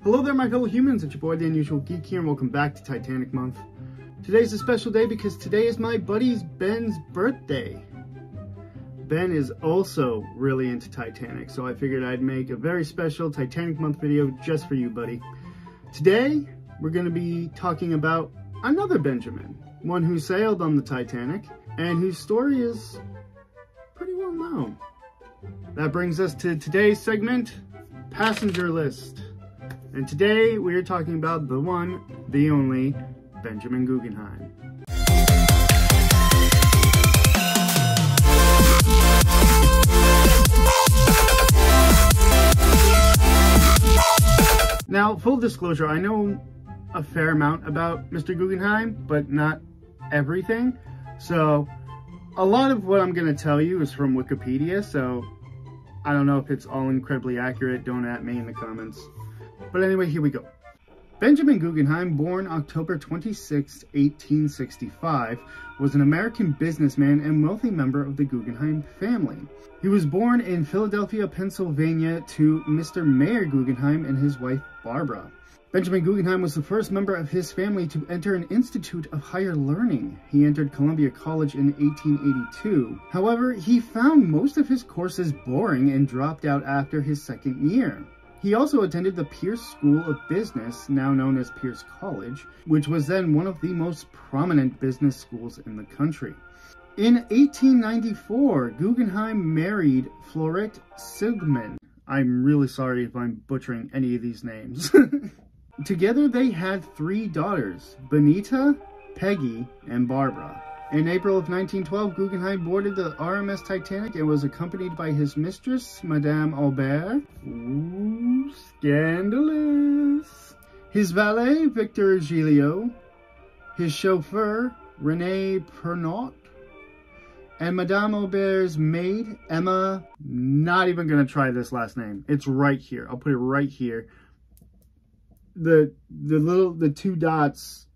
Hello there, my fellow humans. It's your boy, the Unusual Geek here, and welcome back to Titanic Month. Today's a special day because today is my buddy's Ben's birthday. Ben is also really into Titanic, so I figured I'd make a very special Titanic Month video just for you, buddy. Today, we're going to be talking about another Benjamin, one who sailed on the Titanic, and whose story is pretty well known. That brings us to today's segment, Passenger List. And today we are talking about the one, the only, Benjamin Guggenheim. Now, full disclosure, I know a fair amount about Mr. Guggenheim, but not everything. So, a lot of what I'm going to tell you is from Wikipedia, so I don't know if it's all incredibly accurate. Don't at me in the comments. But anyway, here we go. Benjamin Guggenheim, born October 26, 1865, was an American businessman and wealthy member of the Guggenheim family. He was born in Philadelphia, Pennsylvania to Mr. Mayer Guggenheim and his wife Barbara. Benjamin Guggenheim was the first member of his family to enter an institute of higher learning. He entered Columbia College in 1882. However, he found most of his courses boring and dropped out after his second year. He also attended the Pierce School of Business, now known as Pierce College, which was then one of the most prominent business schools in the country. In 1894, Guggenheim married Florette Sigmund. I'm really sorry if I'm butchering any of these names. Together they had 3 daughters, Benita, Peggy, and Barbara. In April of 1912, Guggenheim boarded the RMS Titanic and was accompanied by his mistress, Madame Aubert. Ooh, scandalous. His valet, Victor Giglio, his chauffeur, Rene Pernot, and Madame Aubert's maid, Emma. Not even going to try this last name. It's right here. I'll put it right here. The 2 dots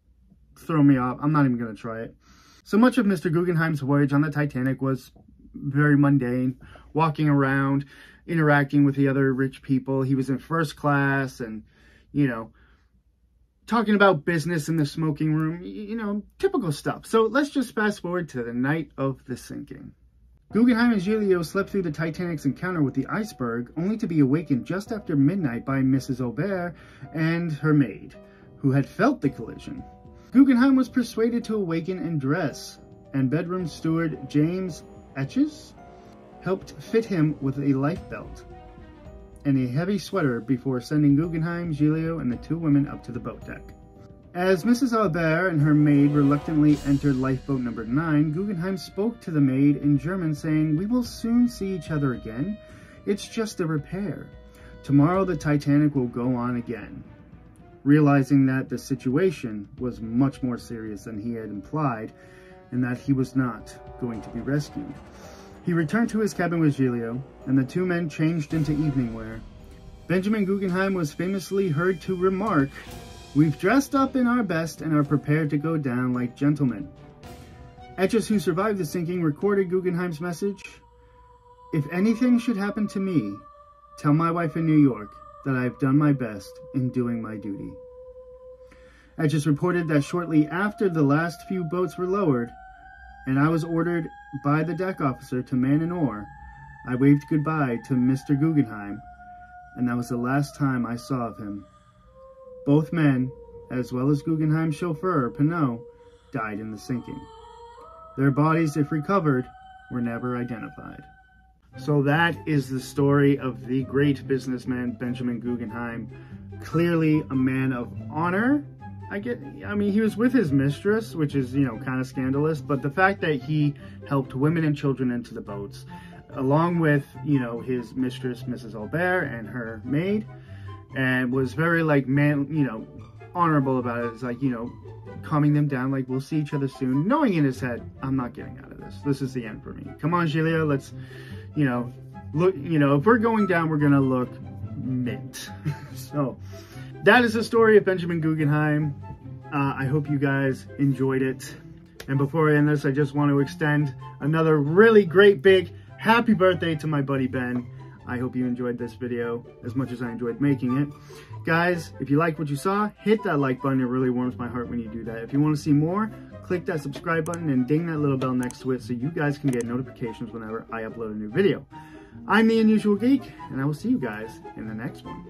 throw me off. I'm not even going to try it. So much of Mr. Guggenheim's voyage on the Titanic was very mundane, walking around, interacting with the other rich people. He was in first class and, you know, talking about business in the smoking room, you know, typical stuff. So let's just fast forward to the night of the sinking. Guggenheim and Giglio slept through the Titanic's encounter with the iceberg, only to be awakened just after midnight by Mrs. Aubert and her maid, who had felt the collision. Guggenheim was persuaded to awaken and dress, and bedroom steward James Etches helped fit him with a life belt and a heavy sweater before sending Guggenheim, Giglio, and the 2 women up to the boat deck. As Mrs. Aubert and her maid reluctantly entered lifeboat number 9, Guggenheim spoke to the maid in German saying, "We will soon see each other again. It's just a repair. Tomorrow the Titanic will go on again." Realizing that the situation was much more serious than he had implied and that he was not going to be rescued, he returned to his cabin with Giglio, and the 2 men changed into evening wear. Benjamin Guggenheim was famously heard to remark, "We've dressed up in our best and are prepared to go down like gentlemen." Etches, who survived the sinking, recorded Guggenheim's message, "If anything should happen to me, tell my wife in New York that I have done my best in doing my duty." Etches reported that shortly after the last few boats were lowered, and I was ordered by the deck officer to man an oar, I waved goodbye to Mr. Guggenheim, and that was the last time I saw of him. Both men, as well as Guggenheim's chauffeur, Pernot, died in the sinking. Their bodies, if recovered, were never identified. So that is the story of the great businessman Benjamin Guggenheim. Clearly a man of honor. I mean, he was with his mistress, which is, you know, kind of scandalous, but the fact that he helped women and children into the boats, along with, you know, his mistress, Mrs. Aubert, and her maid, and was very, like, honorable about it. It's like, you know, calming them down, like, we'll see each other soon, knowing in his head, I'm not getting out of this. This is the end for me. Come on, Giglio, let's, you know, look, you know, if we're going down, we're gonna look mint. So that is the story of Benjamin Guggenheim. I hope you guys enjoyed it. And before I end this, I just want to extend another really great big happy birthday to my buddy Ben. I hope you enjoyed this video as much as I enjoyed making it. Guys, if you like what you saw, hit that like button. It really warms my heart when you do that. If you want to see more, click that subscribe button and ding that little bell next to it so you guys can get notifications whenever I upload a new video. I'm the Unusual Geek, and I will see you guys in the next one.